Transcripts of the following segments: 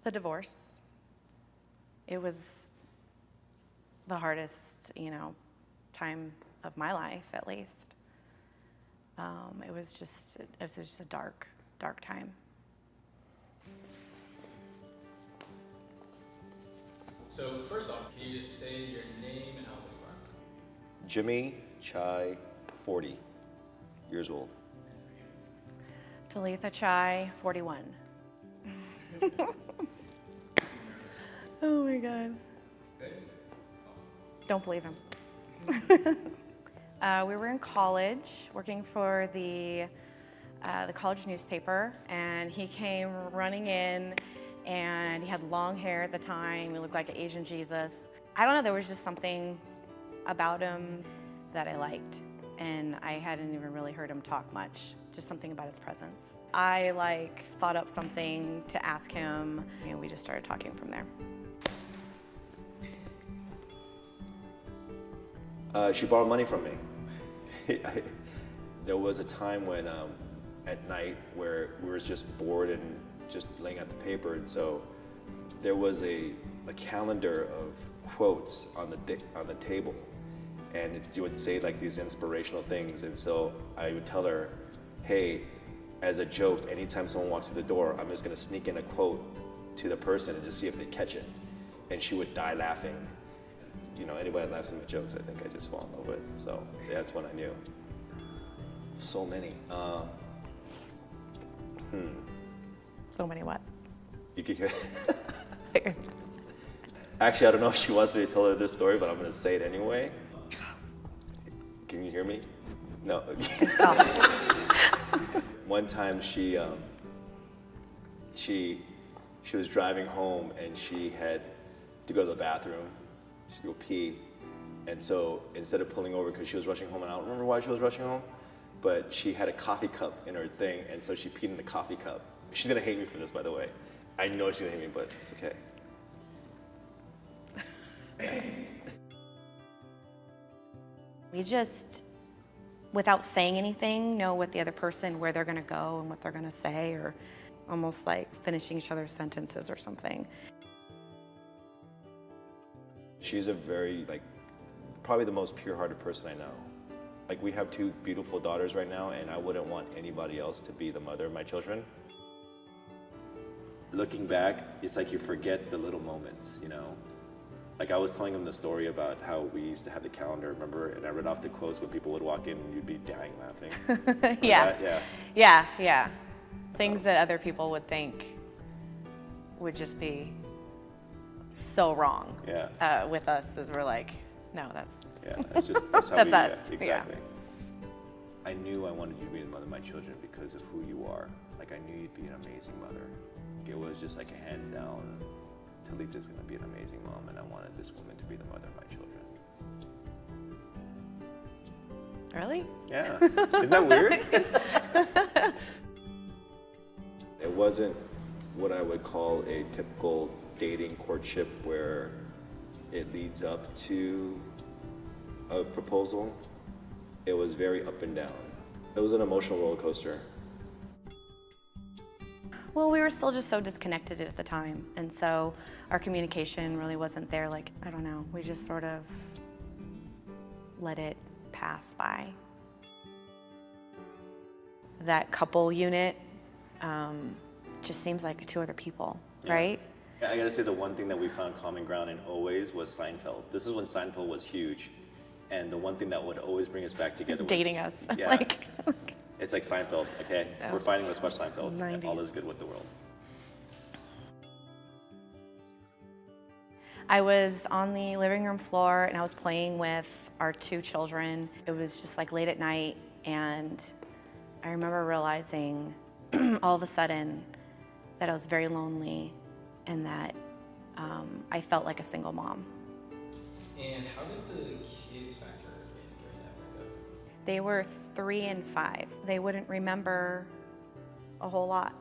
The divorce. It was the hardest, time of my life, at least. It was just a dark, dark time. So first off, can you just say your name and how old you are? Jimmy Chai, 40 years old. Talitha Chai, 41. Oh my God. Good. Don't believe him. We were in college working for the college newspaper, and he came running in, and he had long hair at the time. He looked like an Asian Jesus. I don't know, there was just something about him that I liked, and I hadn't even really heard him talk much, just something about his presence. I thought up something to ask him, and we just started talking from there. She borrowed money from me. There was a time when, at night, where we were just bored and just laying out the paper, and so there was a calendar of quotes on the table, and you would say these inspirational things, and so I would tell her, hey, as a joke, anytime someone walks through the door, I'm just gonna sneak in a quote to the person and just see if they catch it, and she would die laughing. Anybody that laughs at my jokes, I think I just fall in love with. So yeah, that's when I knew. So many. So many what? You could hear. Actually, I don't know if she wants me to tell her this story, but I'm going to say it anyway. Can you hear me? No. One time she was driving home, and she had to go to the bathroom. She had to go pee. And so instead of pulling over, because she was rushing home, and I don't remember why she was rushing home, but she had a coffee cup in her thing, and so she peed in the coffee cup. She's going to hate me for this, by the way. I know she's going to hate me, but it's okay. We just, without saying anything, know what the other person, where they're going to go and what they're going to say, or almost like finishing each other's sentences or something. She's a very, probably the most pure-hearted person I know. We have two beautiful daughters right now, and I wouldn't want anybody else to be the mother of my children. Looking back, it's like you forget the little moments, I was telling him the story about how we used to have the calendar, remember? And I read off the quotes when people would walk in, and you'd be dying laughing. Yeah. Yeah. Things that other people would think would just be so wrong. Yeah. With us, as we're like, no, that's... Yeah, that's how that's we, us. Yeah, exactly. Yeah. I knew I wanted you to be the mother of my children because of who you are. I knew you'd be an amazing mother. It was just a hands down, Talitha's gonna be an amazing mom, and I wanted this woman to be the mother of my children. Really? Yeah. Isn't that weird? It wasn't what I would call a typical dating courtship where it leads up to a proposal. It was very up and down. It was an emotional roller coaster. Well, we were still just so disconnected at the time, and so our communication really wasn't there. I don't know, we just sort of let it pass by. That couple unit just seems like two other people, right? I gotta say, the one thing that we found common ground in always was Seinfeld. This is when Seinfeld was huge, and the one thing that would always bring us back together was dating us. Yeah. It's like Seinfeld, okay? Oh. We're fighting, let's watch Seinfeld. 90s. And all is good with the world. I was on the living room floor, and I was playing with our two children. It was just late at night, and I remember realizing all of a sudden that I was very lonely, and that I felt like a single mom. And how did the kids factor in during that breakup? They were 3 and 5. They wouldn't remember a whole lot.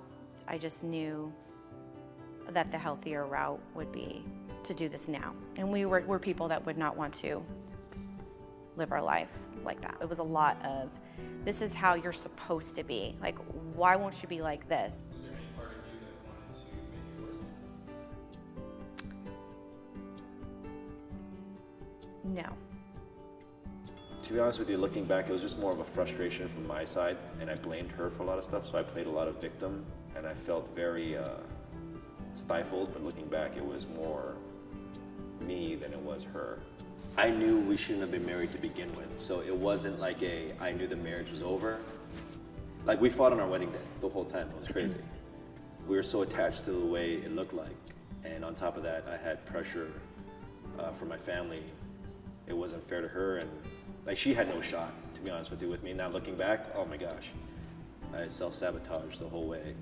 I just knew that the healthier route would be to do this now. And we're people that would not want to live our life like that. It was a lot of, this is how you're supposed to be. Why won't you be like this? Was there any part of you that wanted to make it work? No. To be honest with you, looking back, it was just more of a frustration from my side, and I blamed her for a lot of stuff, so I played a lot of victim, and I felt very stifled, but looking back, it was more me than it was her. I knew we shouldn't have been married to begin with, so it wasn't like I knew the marriage was over. Like, we fought on our wedding day the whole time. It was crazy. We were so attached to the way it looked like, and on top of that, I had pressure from my family. It wasn't fair to her, and like, she had no shot, to be honest with you, with me. Now looking back, oh my gosh, I self-sabotaged the whole way.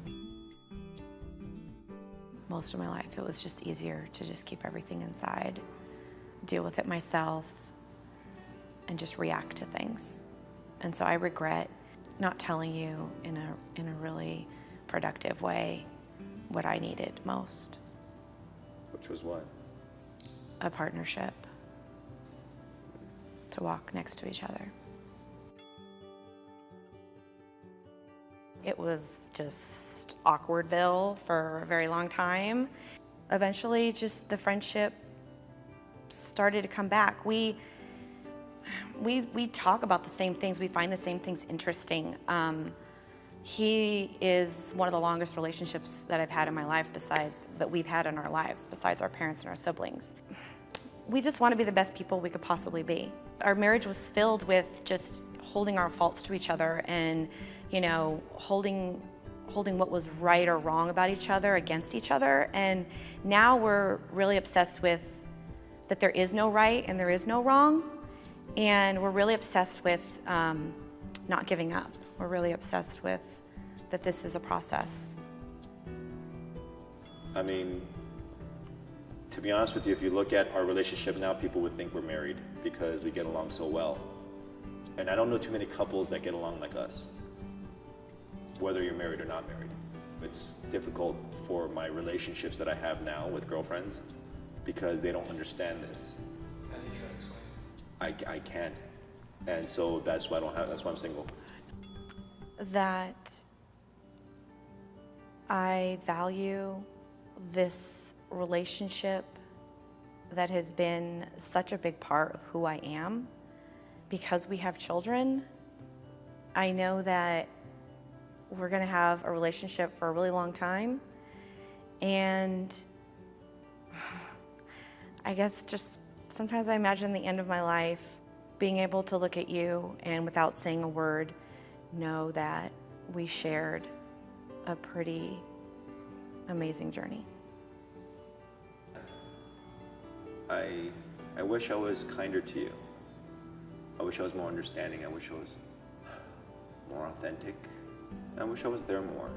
Most of my life, it was just easier to just keep everything inside, deal with it myself, and just react to things. And so I regret not telling you in a really productive way what I needed most. Which was what? A partnership. To walk next to each other. It was just awkwardville for a very long time. Eventually, just the friendship started to come back. We talk about the same things. We find the same things interesting. He is one of the longest relationships that I've had in my life, that we've had in our lives, besides our parents and our siblings. We just want to be the best people we could possibly be. Our marriage was filled with just holding our faults to each other and, holding what was right or wrong about each other against each other. And now we're really obsessed with that there is no right and there is no wrong. And we're really obsessed with not giving up. We're really obsessed with that this is a process. I mean, to be honest with you, if you look at our relationship now, people would think we're married because we get along so well. And I don't know too many couples that get along like us, whether you're married or not married. It's difficult for my relationships that I have now with girlfriends because they don't understand this. How do you try to explain? I can't. And so that's why that's why I'm single. That I value this relationship that has been such a big part of who I am. Because we have children, I know that we're gonna have a relationship for a really long time. And I guess just sometimes I imagine the end of my life being able to look at you and without saying a word, know that we shared a pretty amazing journey. I wish I was kinder to you. I wish I was more understanding. I wish I was more authentic. I wish I was there more.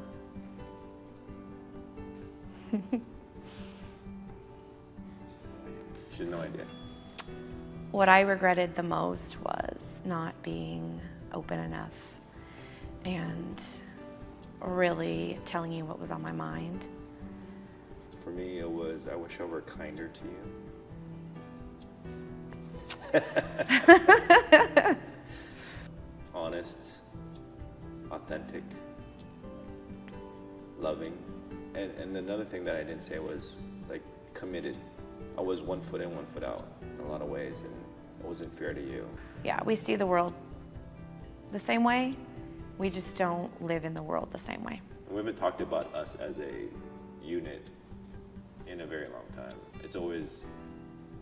She had no idea. What I regretted the most was not being open enough and really telling you what was on my mind. For me, it was, I wish I were kinder to you. Honest, authentic, loving, and another thing that I didn't say was like committed. I was 1 foot in, 1 foot out in a lot of ways, and it wasn't fair to you. Yeah, we see the world the same way. We just don't live in the world the same way. We haven't talked about us as a unit in a very long time. It's always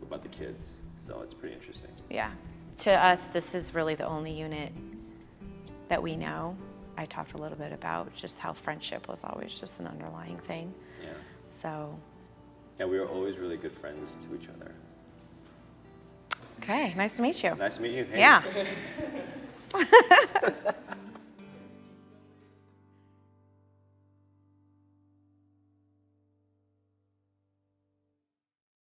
about the kids, so it's pretty interesting. Yeah, to us, this is really the only unit that we know. I talked a little bit about just how friendship was always just an underlying thing. Yeah. So. Yeah, we were always really good friends to each other. Okay, nice to meet you. Nice to meet you. Hey. Yeah.